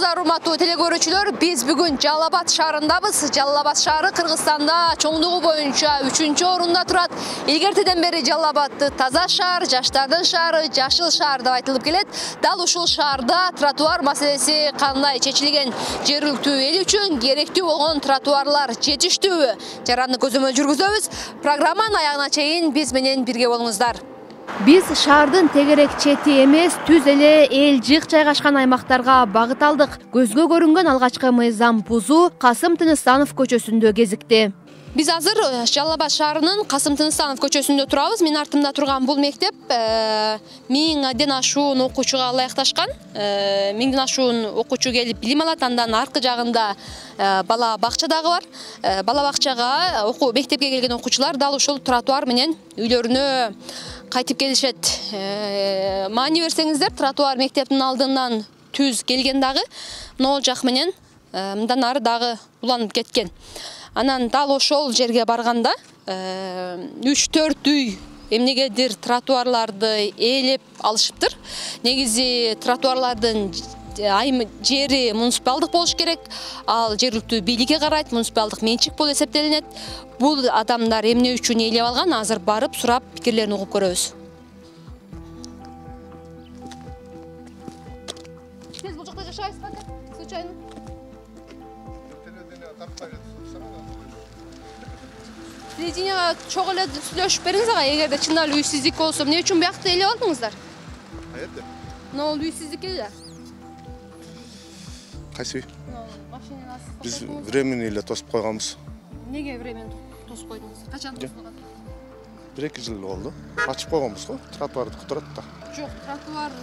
Армысыздар, урматтуу телекөрүүчүлөр. Биз бүгүн Жалал Абад шаарындабыз. Жалал Абад шаары Кыргызстанда чоңдугу боюнча 3-орунда турат. Илгертеден бери Жалал Абадты таза шаар, жаштардын шаары, жашыл шаар деп айтылып келет. Дал ушул шаарда тротуар маселеси кандай чечилген? Жергиликтүү эл үчүн керектүү болгон тротуарлар жетиштүүбү? Жараны көзөмөл жүргүзөбүз. Программанын аягына чейин биз менен бирге болуңуздар. Биз шаардын тегерек чети эмес, түз эле эл жык жайгашкан аймактарга багыт алдык. Көзгө көрүнгөн алгачкы мыйзам бузуу Касым Тыныстанов көчөсүндө кезикти. Биз азыр Жалал Абад шаарынын Касым Тыныстанов көчөсүндө турабыз. Мен артымда турган бул мектеп 1000ден ашуун окуучуга ылайыкташкан. 1000ден ашуун окуучу келип билим алат. Андан аркы жагында бала бакча дагы бар. Бала бакчага мектепке келген окуучулар дал ушул тротуар менен үйлөрүнө кайтып келишет. Маани берсеңиздер, тротуар мектептин алдынан түз келген дагы, могул жак менен мындан ары дагы уланып кеткен. Анан дал ошол жерге барганда 3-4 үй эмнегедир тротуарларды ээлеп алышыптыр. Негизи тротуарлардын жери муниципалдык болуш керек. Ал жергиликтүү бийликке карайт, муниципалдык менчик болуп эсептелинет. Бул адамдар эмне үчүн ээлеп алган? Азыр барып сурап пикирлерин угуп көрөбүз. Сиз бул жакта жашайсызбы? Случайно? Телевиденияга чогуу эле сүйлөшүп бериңиз ага, эгерде чындап эле үйсүздүк болсо, эмне үчүн буякта ээлеп алдыңыздар? Каерде? Могул үйсүздүк эле. Кайсы үй? Машинаны Биз времени эле тосуп койгонбуз. Неге времени тосуп койдуңуз? Качан тосулган? 1-2 жыл болду. Ачып койгонбуз го, тротуарды турат да. Жок, тротуар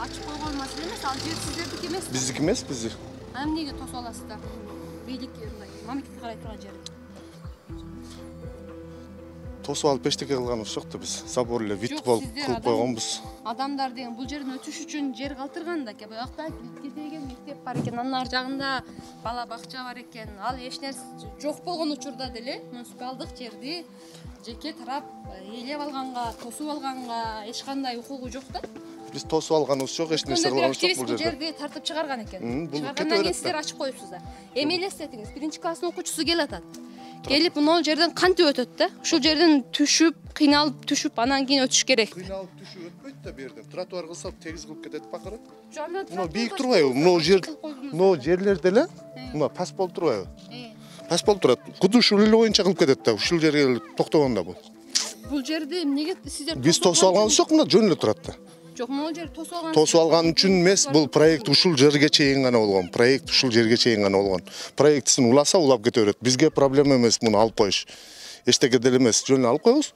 ачып койгон маселе эмес, ал жер сиздердики эмес. Биздики эмес, биздик. Эмнеге тосуп аласыздар? Бийлик мамлекетке карай турган жер. Тосуп алып эчтеке кылганыбыз жок да, биз забор эле вит болуп кылып койгонбуз. Адамдар деген бул жерден өтүш үчүн жер калтырган да. Буякта килитке деген мектеп бар экен, анын ар жагында бала бакча бар экен. Ал эч нерсе жок болгон учурда деле муниципалдык жерди жеке тарап ээлеп алганга, тосуп алганга эч кандай укугу жок да. Биз тосуп алганыбыз жок, эч нерсе кылганыбыз жок бул жерде. Жерди тартып чыгарган экен. Бул Чыгаргандан кийин сиздер ачып коюпсуздар. Эми элестетиңиз, 1-класстын окуучусу келип атат. Келип могул жерден кантип өтөт да? Ушул жерден түшүп, кыйналып түшүп, анан кийин өтүш керек. Кыйналып түшүп өтпөйт да бу жерден. Тротуар кылса тегиз кылып кетет бакырып. Мына Бийик турбайбы? Могул жерлерде эле мына пас болуп турбайбы? Пас болуп турат. Куду ушул эле боюнча кылып кетет да. Ушул жерге токтогондо бул. Бул жерди эмнеге сиздер Биз тосуп алганыбыз жок, мына жөн эле турат да. Жок, могул жер тосуп алган. Тосуп алган үчүн эмес, бул проект ушул жерге чейин гана болгон. Проект ушул жерге чейин гана болгон. Проектисин уласа улап кете берет. Бизге проблема эмес муну алып коюш. Эчтеке деле эмес, жөн эле алып коебуз.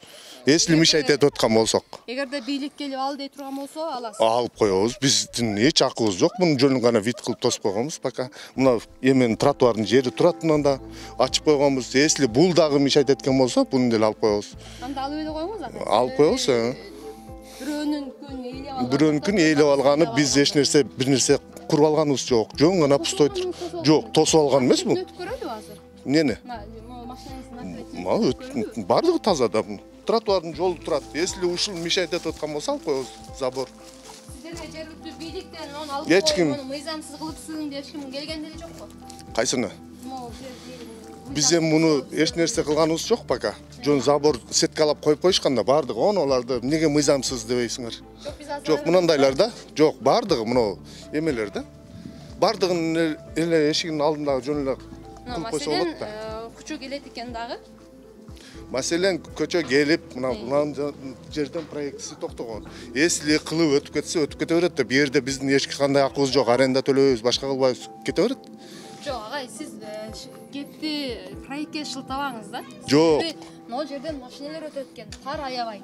Если мешать этип аткан болсок. Эгерде бийлик келип ал дей турган болсо, аласыз. Алып коебуз. Биздин эч акыбыз жок. Муну жөн гана вид кылып тосуп койгонбуз пока. Мына эмен тротуардын жери турат, мындан да ачып койгонбуз. Если бул дагы мешать эткен болсо, буну деле алып коебуз. Анда алып эле коюңуз ага. Алып коебуз. Бирөөнүкүн ээлеп алганы биз эч нерсе, бир нерсе куруп алганыбыз жок. Жөн гана пустой. Жок, тосуп алган эмес бул. Өтүп көрөлү азыр. Эмнени? Машинаңыздын Бардыгы таза да. Тротуардын жолу турат. Если ушул мешать этип аткан болсо, алып коебуз забор. Сиздерге жергиликтүү бийликтен оны алып Эч ким мыйзамсыз кылыпсың деп эч ким келген деле жокпу? Кайсыны? Биз эми муну эч нерсе кылганыбыз жок пока. Жөн забор сеткалап коюп коюшкан да, бардыгы аларды эмнеге мыйзамсыз дебейсиңер? Жок, мынандайлар да. Жок, бардыгы мына эмелер да. Бардыгын эле эшигинин алдындагы жөн эле кылып койсо болот да. Көчө келет экен дагы. Маселен көчө келип, мына жерден проектиси токтогон. Если кылып өтүп кетсе, өтүп кете берет да. Бу жерде биздин эч кандай акыбыз жок, аренда төлөбөйбүз, башка кылбайбыз, кете берет. Жок, агай, сиз кепти проектке шылтабаңыз да. Жок. Могул жерден машиналар өтөт экен, тар аябай.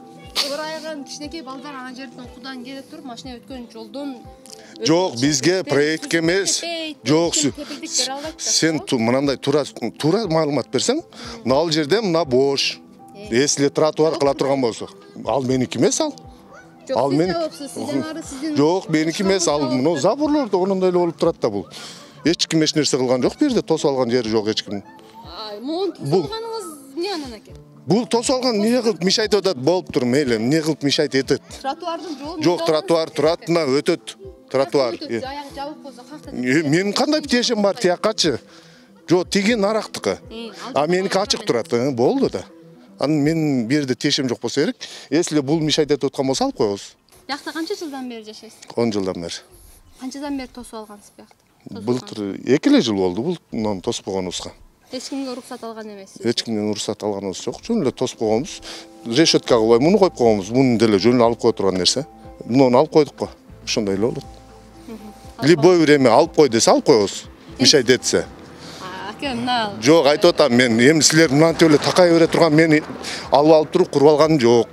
Оор аяган кичинекей балдар ана жерден кудан келип туруп, машина өткөн жолдон Жок, бизге проектке эмес. Жок, сен мынандай тура маалымат берсең, мына ал жерде мына бош. Если тротуар кыла турган болсо, ал меники эмес ал. Ал мен. Жок, меники эмес, ал мына заборлордо онондой эле болуп турат да бул. Эч ким эч нерсе кылган жок, бу жерде тосуп алган жери жок эч ким. Могу тосуп алганыңыз эмне анан аке? Бул тосуп алган эмне кылып мешать этет болуп тур, мейли, эмне кылып мешать этет? Тротуардын жолу. Жок, тротуар турат, мына өтөт. тротуар. Аяк жабык болсо каяктан? Менин кандай тиешим бар тияккачы? Жок, тиги нарактыкы. А меники ачык турат. Болду да. Анын менин бир жерде тиешим жок болсо керек. Если бул мешайт этип аткан болсо алып коебуз. Биякта канча жылдан бери жашайсыз? 10 жылдан бери. Канчадан бери тосуп алгансыз биякта? Былтыр 2 жыл болду бул тосуп койгонубузга. Эч кимге уруксат алган эмессиз? Эч кимден уруксат алганыбыз жок. Жөн эле тосуп койгонбуз. Решетка кылбай муну коюп койгонбуз. Муну деле жөн эле алып кое турган нерсе. Муну алып койдук го. Ошондой эле болот. Любой время алып кой десе алып коебуз. Мешайт этсе. Жок, айтып атам мен, эми силер мынантип эле такай бере турган мени алып туруп куруп алганым жок.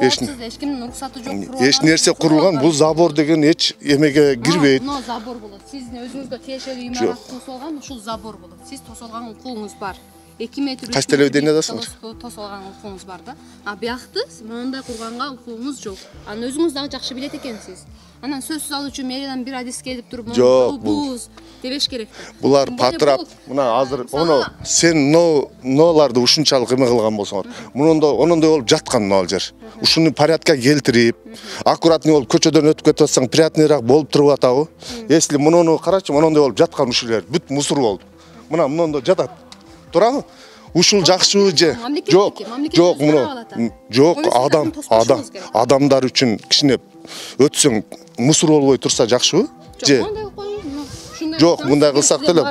Эч кимдин уруксаты жок. Эч нерсе курулган, бул забор деген эч эмеге кирбейт. Мына забор болот. Сиздин өзүңүзгө тиешелүү имарат тосуп алган ушул забор болот. Сиз тосуп алган укугуңуз бар. 2 метр Кайсы телевидениядасыңыз? Тосуп алган укугуңуз бар да. А биякты мондай курганга укугуңуз жок. Аны өзүңүз дагы жакшы билет экенсиз. Анан сөзсүз алуучу мэриядан бир адис келип туруп, жок, бул дебеш керек. Булар патрап, мына азыр ону сен ноларды ушунчалык эме кылган болсоңор, онондой болуп жаткан ал жер. Ушуну порядка келтирип, аккуратный болуп көчөдөн өтүп кетип атсаң, приятныйраак болуп туруп атабы? Если муну карачы, монондой болуп жаткан ушулер бүт мусор болуп. Мына мондой жатат. Турабы? Ушул жакшыбы же? Жок, жок, муну. Жок, адамдар үчүн кичине өтсөң мусор болбой турса жакшыбы? Же? Жок, мындай кылсак деле.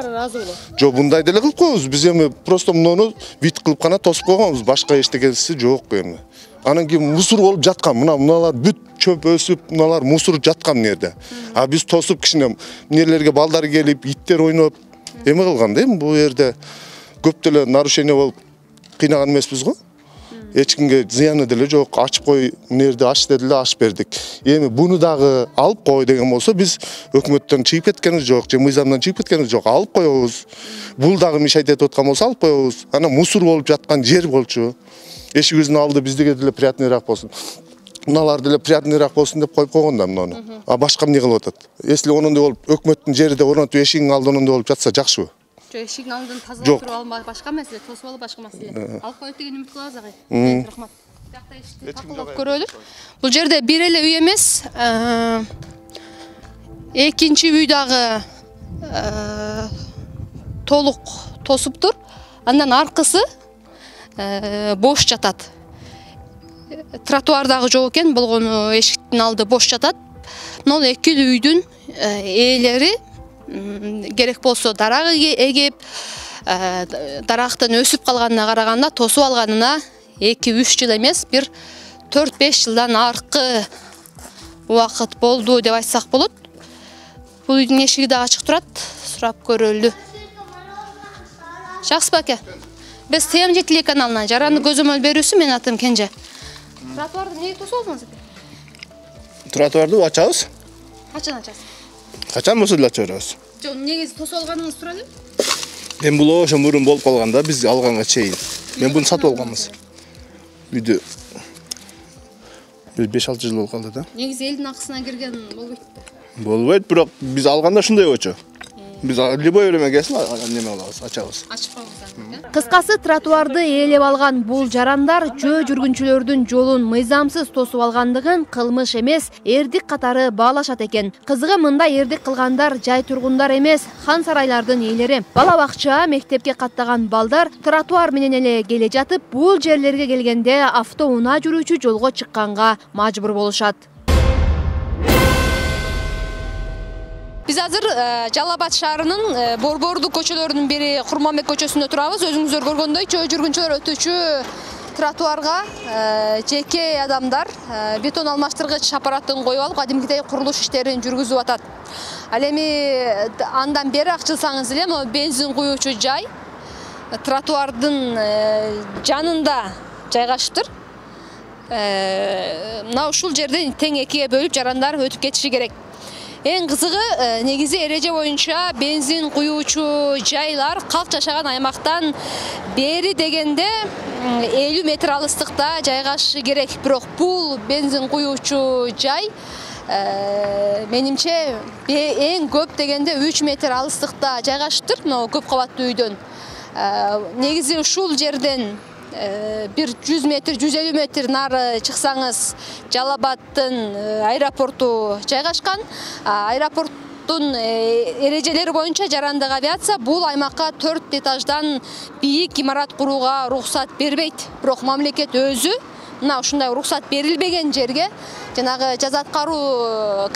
Жок, мындай деле кылып коебуз. Биз эми просто муну вид кылып гана тосуп койгонбуз. Башка эчтекеси жок эми. Анан кийин мусор болуп жаткан. Мыналар бүт чөп өсүп, мыналар мусор жаткан нерде. А биз тосуп кичине нерлерге балдар келип, иттер ойноп эме кылган да эми бул жерде көп деле нарушение болуп кыйнаган эмеспиз го. Эч кимге зыяны деле жок. Ачып кой, нерде аш деди эле аш бердик. Эми буну дагы алып кой деген болсо биз өкмөттөн чыгып кеткенибиз жок, же мыйзамдан чыгып кеткенибиз жок. Алып коебуз. Бул дагы мешайт этип аткан болсо алып коебуз. Анан мусор болуп жаткан жер болчу. Эшигибиздин алды биздиге деле приятныйраак болсун. Мыналар деле приятныйраак болсун деп коюп койгон да муну. А башка эмне кылып атат? Если онондой болуп өкмөттүн жерде орнотуп эшигиңин алдында онондой болуп жатса жакшыбы? Эшигин алдын тазалап туруп алып башка маселе, тосуп алып башка маселе. Алып коет деген үмүт кылабыз агай. Рахмат. Биякта ишти такылап көрөлү. Бул жерде бир эле үй эмес, экинчи үй дагы толук тосуптур. Андан аркысы бош жатат. Тротуар дагы жок экен, болгону эшиктин алды бош жатат. Мына эки үйдүн ээлери керек болсо дарак эгип, дарактын өсүп калганына караганда тосуп алганына 2-3 жыл эмес, бир 4-5 жылдан аркы убакыт болду деп айтсак болот. Бул үйдүн эшиги да ачык турат, сурап көрөлү. Жакшыбы аке? Биз ТМ каналынан жаранды көзөмөл берүүсү, менин атым Кенже. Тротуарды эмнеге тосуп алдыңыз аке? Тротуарды ачабыз. Качан ачасыз? Качан болсо деле ача беребиз. Жок, негизи тосуп алганыңыз туралы? Эми бул ошо мурун болуп калганда биз алганга чейин. Мен буну сатып алганбыз. Үйдү 5-6 жыл болуп калды да. Негизи элдин акысына кирген болбойт. Болбойт, бирок биз алганда ушундай болчу. Биз любой время келсин, неме кылабыз, ачабыз. Ачып коебуз. Кыскасы, тротуарды ээлеп алган бул жарандар жөө жүргүнчүлөрдүн жолун мыйзамсыз тосуп алгандыгын кылмыш эмес, эрдик катары баалашат экен. Кызыгы, мындай эрдик кылгандар жай тургундар эмес, хан сарайлардын ээлери. Бала бакча, мектепке каттаган балдар тротуар менен эле келе жатып, бул жерлерге келгенде автоунаа жүрүүчү жолго чыкканга мажбур болушат. Биз азыр Жалал Абад шаарынын борбордук көчөлөрүнүн бири Курманбек көчөсүндө турабыз. Өзүңүздөр көргөндөй, жөө жүргүнчүлөр өтүүчү тротуарга жеке адамдар бетон алмаштыргыч аппаратын коюп алып, кадимкидей курулуш иштерин жүргүзүп атат. Ал эми андан бери акчылсаңыз эле, могу бензин куюучу жай тротуардын жанында жайгашыптыр. Мына ушул жерден тең экиге бөлүп жарандар өтүп кетиши керек. Эң кызыгы, негизи эреже боюнча бензин куюучу жайлар калк жашаган аймактан бери дегенде 50 метр алыстыкта жайгашышы керек. Бирок бул бензин куюучу жай менимче эң көп дегенде 3 метр алыстыкта жайгашыптыр, мына көп кабаттуу үйдөн. Негизи ушул жерден bir 100 метр, 150 метр нары чыксаңыз Жалал-Абадтын аэропорту жайгашкан. Аэропорттун эрежелери боюнча жарандык авиация бул аймакка 4 этаждан бийик имарат курууга уруксат бербейт. Бирок мамлекет өзү мына ушундай уруксат берилбеген жерге жанагы жаза аткаруу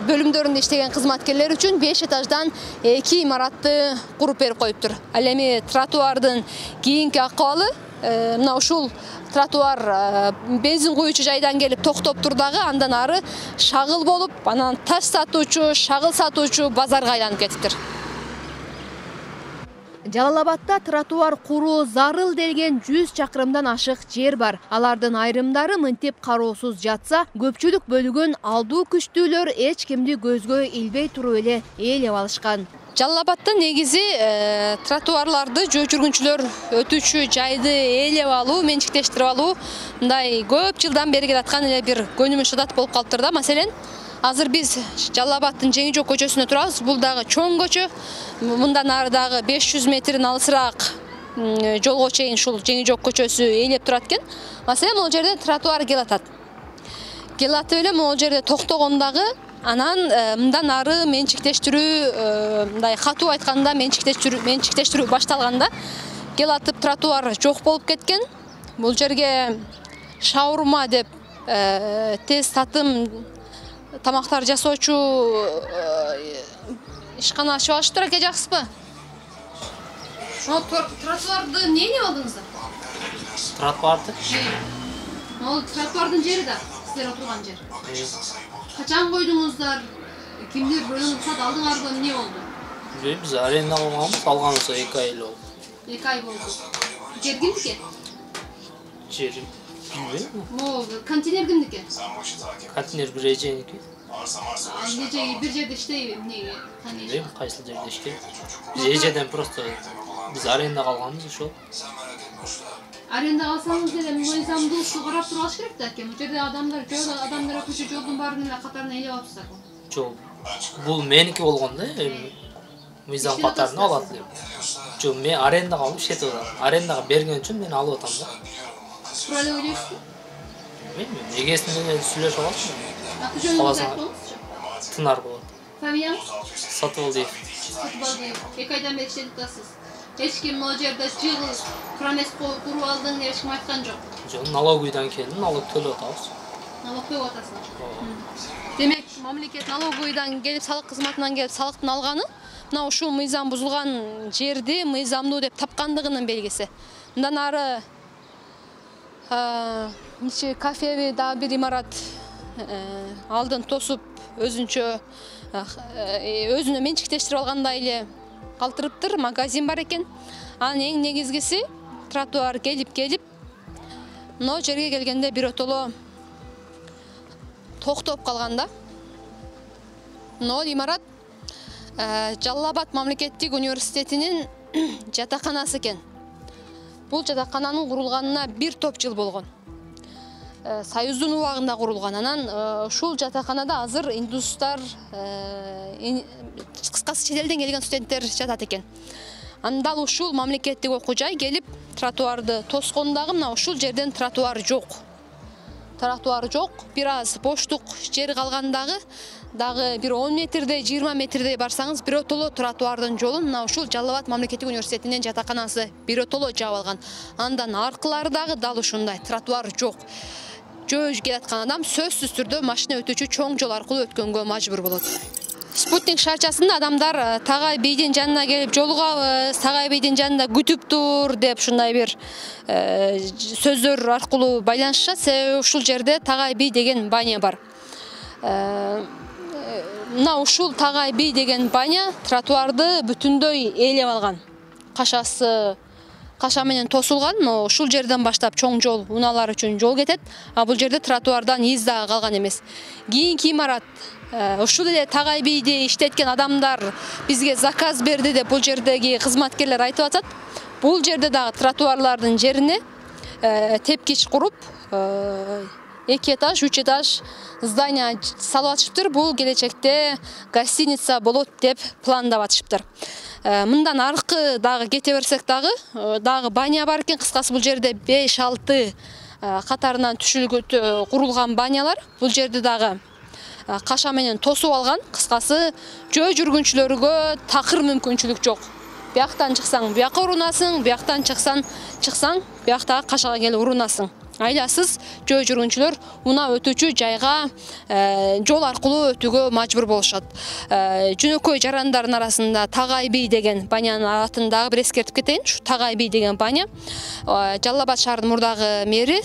бөлүмдөрүндө иштеген кызматкерлер үчүн 5 этаждан 2 имаратты куруп берип коюптур. Ал эми тротуардын кийинки акыбалы мына ушул тротуар бензин куюучу жайдан келип токтоптур дагы андан ары шагыл болуп, анан таш сатуучу, шагыл сатуучу базарга айланып кетиптир. Жалал-Абадта тротуар куруу зарыл делген 100 чакырымдан ашык жер бар. Алардын айрымдары мынтип кароосуз жатса, көпчүлүк бөлүгүн алдуу күчтүүлөр эч кимди көзгө илбей туруп эле ээлеп алышкан. Жалал-Абадта негизи тротуарларды жөө жүргүнчүлөр өтүүчү жайды ээлеп алуу, менчиктештирип алуу мындай көп жылдан бери келаткан эле бир көнүмүш адат болуп калыптыр да. Маселен, азыр биз Жалал-Абадтын Жеңи Жок көчөсүндө турабыз. Бул дагы чоң көчө. Мындан ары дагы 500 метрден алысыраак жолго чейин ушул Жеңи Жок көчөсү ээлеп турат экен. Маселен, могул жерде тротуар келатат. Келатып эле могул жерде токтогондагы анан мындан ары менчиктештирүү, мындай катуу айтканда менчиктештирүү башталганда келатып тротуар жок болуп кеткен. Бул жерге шаурма деп тез татым тамактар жасоочу ишкана ачып алыштыр экен, жакшысызбы? Тротуарды эмне алдыңыздар? Тротуарды? Ал тротуардын жери да, сиздер отурган жер. Качан койдуңуздар? Кимдир рұқсат алдыңарбы, эмне болду? Биз аренда алганыбызга 2 ай эле болду. 2 ай болду. Жер кимдики? Жер билбейм. Могул контейнер кимдики? Контейнер бир эженики. Бир жерде иштейби, эмнеге? Билбейм, кайсы жерде иштейт. Эжеден просто биз аренда калганбыз ошол. Аренда калсаңыз деле мыйзамдуулукту карап туруп алыш керек да экен. Бул жерде адамдар өтүүчү жолдун баарын эле катарына ээлеп алыпсыздар. Жок. Бул меники болгон да, мыйзам катарын алат элем. Жок, мен арендага алып иштетип атам. Арендага берген үчүн мен алып атам да. Туура эле ойлойсузбу? Билбейм, эгесин менен сүйлөшүп аласың. Аты жөнүңүздү айтып коңузчу. Тынар болот. Фамилияңыз? Сатыбалдиев. 2 айдан бери иштетип атасыз. Эч ким могул жерде жыл промес куруп алдың деп эч ким айткан жок. Жок, налоговыйдан келдим, налог төлөп атабыз. Налог төлөп атасыздар. Демек, мамлекет налоговыйдан келип, салык кызматынан келип салыктын алганы мына ушул мыйзам бузулган жерди мыйзамдуу деп тапкандыгынын белгиси. Мындан ары кафеби да бир имарат алдын тосуп өзүнө менчиктештирип алгандай эле калтырыптыр, магазин бар экен. Анын эң негизгиси тротуар келип мына жерге келгенде биротоло токтоп калганда. Мына имарат Жалал-Абад мамлекеттик университетинин жатаканасы экен. Бул жатакананын курулганына бир топ жыл болгон. Союздун убагында курулган. Анан ушул жатаканада азыр индустар, кыскасы чет элден келген студенттер жатат экен. Анда ушул мамлекеттик окуу жай келип тротуарды тоскондагы мына ушул жерден тротуар жок. Тротуар жок, бир аз боштук жер калгандагы дагы бир 10 метрдей, 20 метрдей барсаңыз биротоло тротуардын жолун мына ушул Жалал-Абад мамлекеттик университетинин жатаканасы биротоло жаап алган. Андан аркылары дагы дал ушундай тротуар жок. Жөө келаткан адам сөзсүз түрдө машина өтүүчү чоң жол аркылуу өткөнгө мажбур болот. Спутник шарчасында адамдар Тагай бийдин жанына келип жолугабыз, Тагай бийдин жанында күтүп тур деп ушундай бир сөздөр аркылуу байланышат. Себеби ушул жерде Тагай бий деген баня бар. Мына ушул Тагай бий деген баня тротуарды бүтүндөй ээлеп алган. Каша менен тосулган, но ушул жерден баштап чоң жол унаалар үчүн жол кетет, а бул жерде тротуардан из дагы калган эмес. Кийинки имарат ушул эле Тагай бийди иштеткен адамдар бизге заказ берди деп бул жердеги кызматкерлер айтып атат. Бул жерде дагы тротуарлардын жерине тепкич куруп, 2 этаж, 3 этаж здание салып атышыптыр. Бул келечекте гостиница болот деп пландап атышыптыр. Мындан аркы дагы кете берсек дагы баня бар экен. Кыскасы бул жерде 5-6 катарынан курулган банялар. Бул жерде дагы каша менен тосуп алган. Кыскасы жөө жүргүнчүлөргө такыр мүмкүнчүлүк жок. Бияктан чыксаң, бияка урунасың, бияктан чыксаң, бияктагы кашага келип урунасың. Айласыз жөө жүргүнчүлөр уна өтүүчү жайга жол аркылуу өтүүгө мажбур болушат. Жөнөкөй жарандардын арасында Тагай би деген банянын атын дагы бир эскертип кетейин. Ушу Тагай би деген баня Жалал Абад шаарынын мурдагы мэри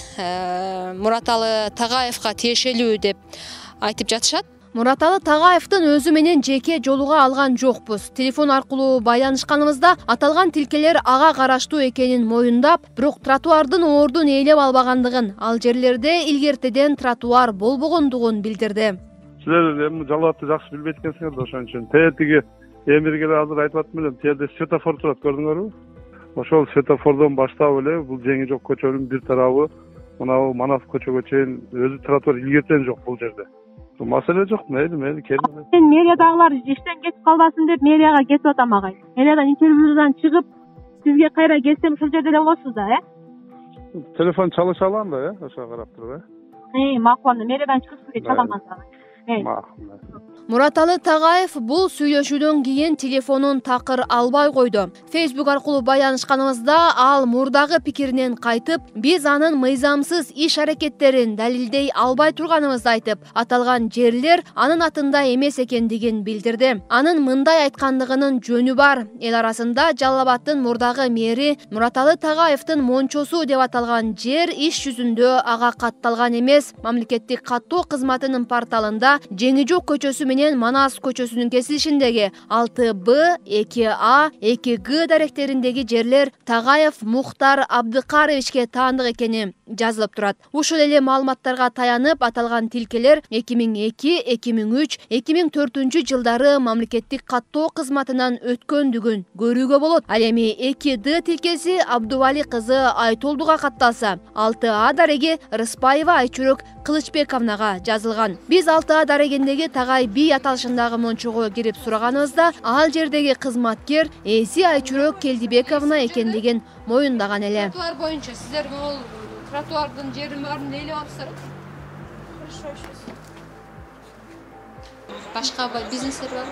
Мураталы Тагаевга тиешелүү деп айтып жатышат. Мураталы Тагаевдин өзү менен жеке жолуга алган жокпуз. Телефон аркылуу байланышканыбызда аталган тилкелер ага караштуу экенин моюндап, бирок тротуардын ордун ээлеп албагандыгын, ал жерлерде илгертеден тротуар болбогондугун билдирди. Силер эми Жалал Абадты жакшы билбейт экенсиңер да ошон үчүн. Тетиги эмирге азыр айтып аттым эле, жерде светофор турат, көрдүңөрбү? Ошол светофордон баштап эле бул Жеңи жок көчөнүн бир тарабы мына Манас көчөгө чейин өзү тротуар илгертен жок бул жерде. Маселе жок, мейли келин. Мен мэриядагылар иштен кетип калбасын деп мэрияга кетип атам агай. Мэриядан интервьюдан чыгып, сизге кайра келсем ушул жерде эле болосуз да, Телефон чалыша алам да, ошого карап туруп, макул, мэриядан чыгып сизге чаламан да. Мураталы Тагаев бул сүйлөшүүдөн кийин телефонун такыр албай койду. Facebook аркылуу байланышканыбызда ал мурдагы пикиринен кайтып, биз анын мыйзамсыз иш аракеттерин далилдей албай турганыбызды айтып, аталган жерлер анын атында эмес экендигин билдирди. Анын мындай айткандыгынын жөнү бар. Эл арасында Жалал Абадтын мурдагы мэри Мураталы Тагаевдин мончосу деп аталган жер иш жүзүндө ага катталган эмес. Мамлекеттик каттоо кызматынын порталында Жеңи жок көчөсү менен Манас көчөсүнүн кесилишиндеги 6Б, 2А, 2Г даректериндеги жерлер Тагаев Мухтар Абдыкаровичке таандык экени жазылып турат. Ушул эле маалыматтарга таянып, аталган тилкелер 2002, 2003, 2004 жылдары мамлекеттик каттоо кызматынан өткөндүгүн көрүүгө болот. Ал эми 2Д тилкеси Абдували кызы Айтолдуга катталса, 6А дареги Рыспаева Айчүрөк Кылычбековнага жазылган. Биз 6А дарегиндеги Тагай би аталышындагы мончого кирип сураганыбызда, ал жердеги кызматкер Эси Айчүрөк Келдибековна экендигин моюндаган эле. Тротуар боюнча сиздер бул тротуардын жерин баарын ээлеп алыпсыздар. Башка бизнестер барбы?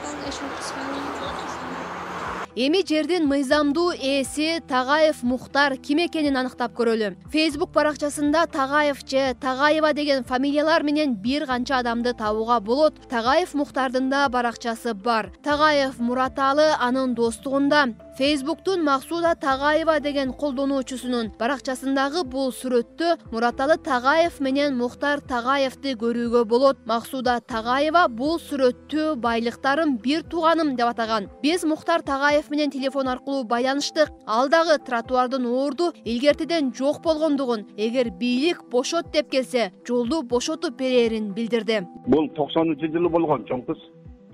Эми жердин мыйзамдуу ээси Тагаев Мухтар ким экенин аныктап көрөлү. Facebook баракчасында Тагаев же Тагаева деген фамилиялар менен бир канча адамды табууга болот. Тагаев Мухтардын да баракчасы бар. Тагаев Мураталы анын достугунда. Facebooktун Максуда Тагаева деген колдонуучусунун баракчасындагы бул сүрөттө Мураталы Тагаев менен Мухтар Тагаевди көрүүгө болот. Максуда Тагаева бул сүрөттү байлыктарын бир тууганым деп атаган. Биз Мухтар Тагаев менен телефон аркылуу байланыштык. Ал дагы тротуардын орду илгертеден жок болгондугун, эгер бийлик бошот деп келсе, жолду бошотуп берерин билдирди. Бул 90-жылы болгон чоң кыз.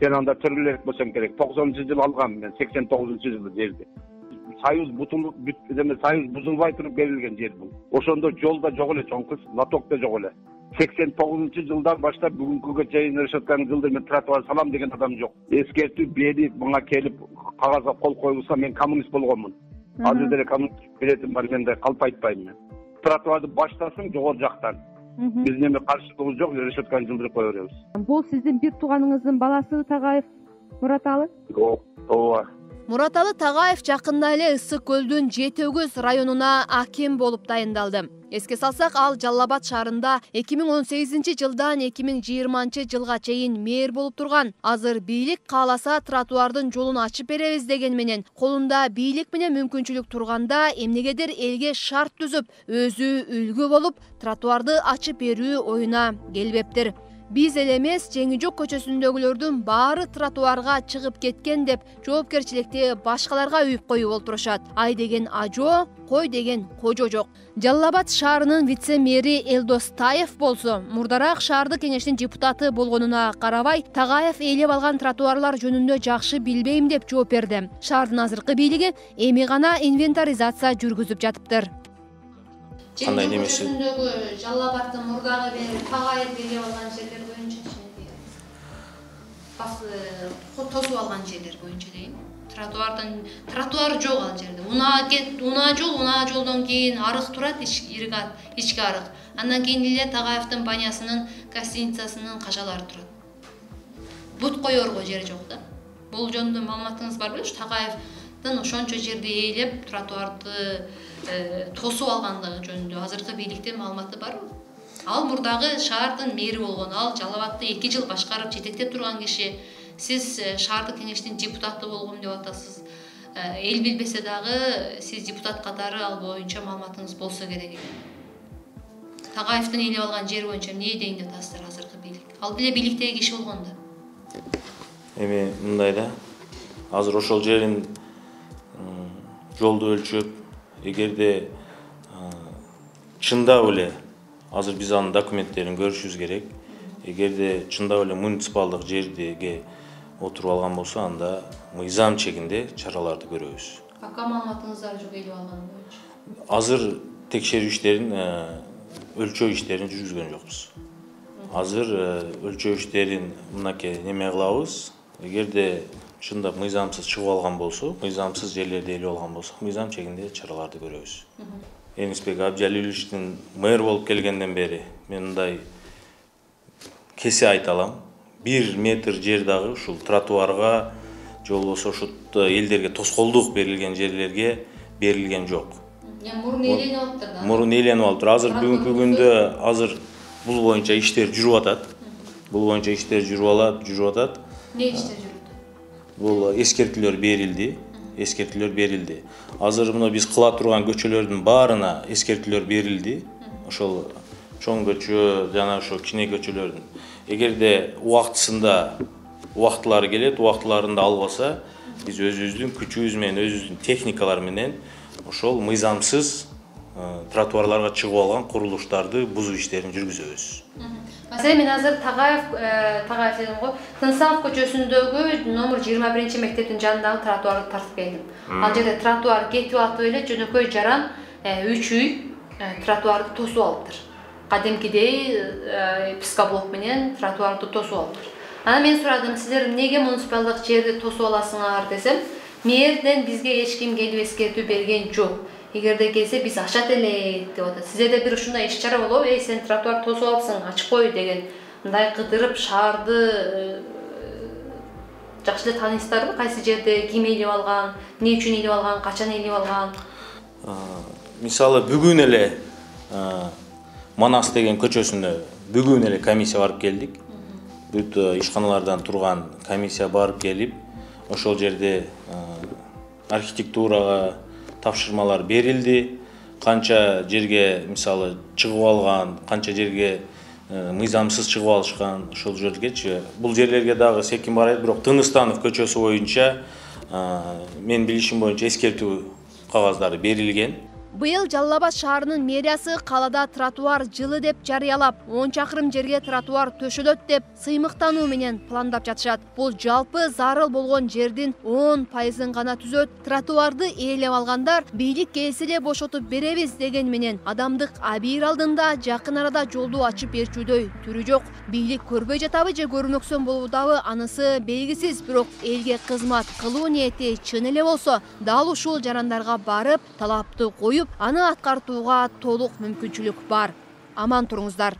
Сен анда тергелек болсоң керек. 90-жылы алгам мен, 89-жылы жерди. Союз союз бузулбай туруп берилген жер бул. Ошондо жолда жок эле чоң кыз, лотокто жок эле. 89-жылдан баштап бүгүнкүгө чейин решетканы жылда мен тротуар салам деген адам жок. Эскертүү берип, мага келип кагазга кол коюлса, мен коммунист болгонмун. Азыр деле коммунист билетим бар, мен да калп айтпайм мен. Тротуарды баштасың жогору жактан. Биз неме каршылыгыбыз жок, решетканы жылдырып кое беребиз. Бул сиздин бир тууганыңыздын баласы Тагаев Мураталы? Ооба. Мураталы Тагаев жакында эле Ысык көлдүн Жети Өгүз районуна аким болуп дайындалды. Эске салсак, ал Жалал Абад шаарында 2018 жылдан 2020 жылга чейин мэр болуп турган. Азыр бийлик кааласа тротуардын жолун ачып беребиз деген менен колунда бийлик менен мүмкүнчүлүк турганда эмнегедир элге шарт түзүп, өзү үлгү болуп тротуарды ачып берүү оюна келбептир. Биз эле эмес, Жеңи жок көчөсүндөгүлөрдүн баары тротуарга чыгып кеткен деп жоопкерчиликти башкаларга үйүп коюп олтурушат. Ай деген ажо, кой деген кожо жок. Жалал Абад шаарынын вице-мэри Элдос Таев болсо, мурдараак шаардык кеңештин депутаты болгонуна карабай, Тагаев ээлеп алган тротуарлар жөнүндө жакшы билбейм деп жооп берди. Шаардын азыркы бийлиги эми гана инвентаризация жүргүзүп жатыптыр. кандай немеси. Көчөсүндөгү Жалал Абадтын мурдагы бери Тагайып ээлеп алган жерлер боюнча тосуп алган жерлер боюнча дейм. Тротуар жок ал жерде. Унаа жолдон кийин арык турат, иригат, ички арык. Андан кийин эле Тагаевдин банясынын, гостиницасынын кашалары турат. Бут коерго жер жок да. Бул жөнүндө маалыматыңыз бар беле? Тагаевдин ошончо жерди ээлеп, тротуарды тосуп алгандыгы жөнүндө азыркы бийликтин маалыматы барбы? Ал мурдагы шаардын мэри болгон, ал Жалал Абадты 2 жыл башкарып жетектеп турган киши. Сиз шаардык кеңештин депутаты болгом деп атасыз. Эл билбесе дагы сиз депутат катары ал боюнча маалыматыңыз болсо керек экен. Тагаевдин ээлеп алган жер боюнча эмне дейин деп атасыздар азыркы бийлик? Ал деле бийликтеги киши болгондо. Эми мындай да. Азыр ошол жерин жолду өлчөп, эгерде чындап эле азыр биз анын документтерин көрүшүбүз керек. Эгерде чындап эле муниципалдык жердеге отуруп алган болсо, анда мыйзам чегинде чараларды көрөбүз. Пока маалыматыңыздар жок ээлеп алган боюнча. Азыр текшерүү иштерин, өлчөө иштерин жүргүзгөн жокпуз. Азыр өлчөө иштерин мынакей неме кылабыз. Эгерде чындап мыйзамсыз чыгып алган болсо, мыйзамсыз жерлерди ээлеп алган болсо, мыйзам чегинде чараларды көрөбүз. Энисбек Абджалиловичтин мэр болуп келгенден бери мен мындай кесе айта алам. 1 метр жер дагы ушул тротуарга же болбосо ошо элдерге тоскоолдук берилген жерлерге берилген жок. Мурун ээленип алыптыр да. Мурун ээленип алыптыр. Азыр бүгүнкү күндө азыр бул боюнча иштер жүрүп атат. Жүрүп атат. Не иштер жүрүп? Бул эскертүүлөр берилди. Азыр мына биз кыла турган көчөлөрдүн баарына эскертүүлөр берилди. Ошол чоң көчө, жана ошо кичине көчөлөрдүн. Эгерде убактылары келет, убактыларында албаса, биз өзүбүздүн күчүбүз менен, өзүбүздүн техникалар менен ошол мыйзамсыз тротуарларга чыгып алган курулуштарды бузуу иштерин жүргүзөбүз. Маселен, мен азыр Тагаев дедим го, Тынсаев көчөсүндөгү номер 21 мектептин жанындагы тротуарды тартып келдим. Ал жерде тротуар кетип атып эле жөнөкөй жаран 3 үй тротуарды тосуп алыптыр. Кадимкидей пскоблок менен тротуарды тосуп алыптыр. Ана мен сурадым, сиздер эмнеге муниципалдык жерди тосуп аласыңар десем, мэрден бизге эч ким келип эскертүү берген жок. Эгерде келсе биз ачат элек деп атат. Сиздерде бир ушундай иш-чара болобу? Сен тротуар тосуп алыпсың, ачып кой деген. Мындай кыдырып шаарды жакшы эле таанысыздарбы? Кайсы жерде ким ээлеп алган, эмне үчүн ээлеп алган, качан ээлеп алган? Мисалы бүгүн эле Манас деген көчөсүнө бүгүн эле комиссия барып келдик. Бүт ишканалардан турган комиссия барып келип, ошол жерде архитектурага тапшырмалар берилди. Канча жерге мисалы чыгып алган, канча жерге мыйзамсыз чыгып алышкан, ошол жергечи. Бул жерлерге дагы секин барайт, бирок Тыныстанов көчөсү боюнча мен билишим боюнча эскертүү кагаздары берилген. Быйыл Жалал Абад шаарынын мэриясы калада тротуар жылы деп жарыялап, 10 чакырым жерге тротуар төшөлөт деп сыймыктануу менен пландап жатышат. Бул жалпы зарыл болгон жердин 10% гана түзөт. Тротуарды ээлеп алгандар бийлик келсе эле бошотуп беребиз деген менен адамдык абийир алдында жакын арада жолду ачып берчүдөй түрү жок. Бийлик көрбөй жатабы же көрмөксөн болуудабы анысы белгисиз, бирок элге кызмат кылуу ниети чын эле болсо, дал ушул жарандарга барып талапты коюп, аны аткартууга толук мүмкүнчүлүк бар. Аман туруңуздар.